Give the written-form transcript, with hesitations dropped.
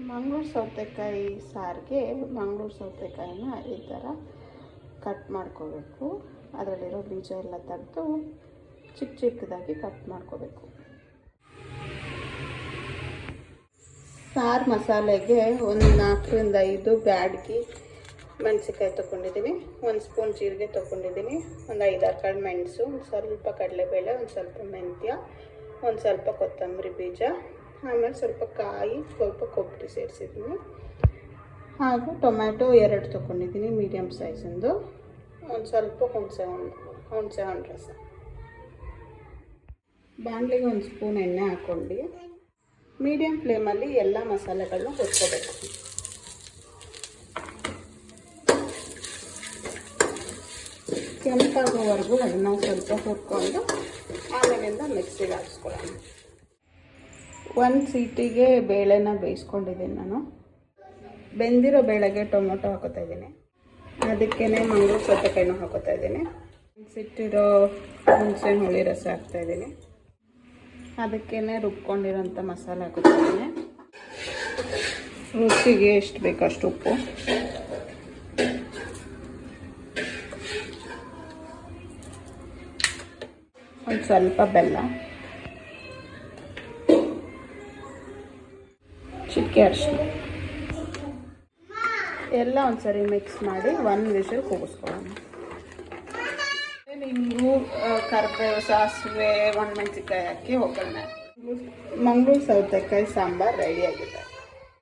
ಮಂಗಳೂರು ಸೌತೆಕಾಯಿ ಸಾರಿಗೆ ಮಂಗಳೂರು ಸೌತೆಕಾಯಿನ ಈ ಥರ ಕಟ್ ಮಾಡ್ಕೋಬೇಕು. ಅದರಲ್ಲಿರೋ ಬೀಜ ಎಲ್ಲ ತೆಗೆದು ಚಿಕ್ಕ ಚಿಕ್ಕದಾಗಿ ಕಟ್ ಮಾಡ್ಕೋಬೇಕು. ಸಾರು ಮಸಾಲೆಗೆ ಒಂದು 4ರಿಂದ 5 ಬ್ಯಾಡಗಿ ಮೆಣಸಿನ್ಕಾಯಿ ತೊಗೊಂಡಿದ್ದೀನಿ, 1 ಸ್ಪೂನ್ ಜೀರಿಗೆ ತೊಗೊಂಡಿದ್ದೀನಿ, ಒಂದು 5-6 ಕಾಳು ಮೆಣಸು, ಒಂದು ಸ್ವಲ್ಪ ಕಡಲೆಬೇಳೆ, ಒಂದು ಸ್ವಲ್ಪ ಮೆಂತ್ಯ, ಒಂದು ಸ್ವಲ್ಪ ಕೊತ್ತಂಬರಿ ಬೀಜ, ಆಮೇಲೆ ಸ್ವಲ್ಪ ಕಾಯಿ, ಸ್ವಲ್ಪ ಕೊಬ್ಬರಿ ಸೇರಿಸಿದ್ದೀನಿ. ಹಾಗೂ ಟೊಮ್ಯಾಟೊ 2 ತೊಗೊಂಡಿದ್ದೀನಿ ಮೀಡಿಯಮ್ ಸೈಜಿಂದು, ಒಂದು ಸ್ವಲ್ಪ ಹುಣಸೆ ಹಣ್ಣು ರಸ. ಬಾಣಲಿಗೆ 1 ಸ್ಪೂನ್ ಎಣ್ಣೆ ಹಾಕ್ಕೊಂಡು ಮೀಡಿಯಮ್ ಫ್ಲೇಮಲ್ಲಿ ಎಲ್ಲ ಮಸಾಲೆಗಳನ್ನ ಹುರ್ಕೋಬೇಕು. ಕೆಂಪಾಗೋವರೆಗೂ ಅದನ್ನು ಸ್ವಲ್ಪ ಹುರ್ಕೊಂಡು ಆಮೇಲಿಂದ ಮಿಕ್ಸಿಗೆ ಹಾಕ್ಸ್ಕೊಳ್ಳೋಣ. 1 ಸೀಟಿಗೆ ಬೇಳೆನ ಬೇಯಿಸ್ಕೊಂಡಿದ್ದೀನಿ ನಾನು. ಬೆಂದಿರೋ ಬೇಳೆಗೆ ಟೊಮೊಟೊ ಹಾಕೋತಾ ಇದ್ದೀನಿ, ಅದಕ್ಕೇ ಮಂಗಳೂರು ಸೌತೆಕಾಯಿನೂ ಹಾಕೋತಾ ಇದ್ದೀನಿ. ಸಿಟ್ಟಿರೋ ಹುಣಸೆ ಹುಳಿ ರಸ ಹಾಕ್ತಾಯಿದ್ದೀನಿ, ಅದಕ್ಕೇ ರುಬ್ಕೊಂಡಿರೋಂಥ ಮಸಾಲೆ ಹಾಕೋತಾ ಇದ್ದೀನಿ. ರುಚಿಗೆ ಎಷ್ಟು ಬೇಕೋ ಅಷ್ಟು ಉಪ್ಪು, ಒಂದು ಸ್ವಲ್ಪ ಬೆಲ್ಲ, ಚಿಟಿಕೆ ಅರಿಶಿನ ಎಲ್ಲ ಒಂದ್ಸರಿ ಮಿಕ್ಸ್ ಮಾಡಿ 1 ವಿಷಲ್ ಕೂಗಿಸ್ಕೊಳ್ಳೋಣ. ಇಂಗು, ಕರಿಬೇವು, ಸಾಸಿವೆ, ಒಣಮೆಣಸಿನ್ಕಾಯಿ ಹಾಕಿ ಒಗ್ಗರಣೆ. ಮಂಗಳೂರು ಸೌತೆಕಾಯಿ ಸಾಂಬಾರು ರೆಡಿಯಾಗಿದೆ.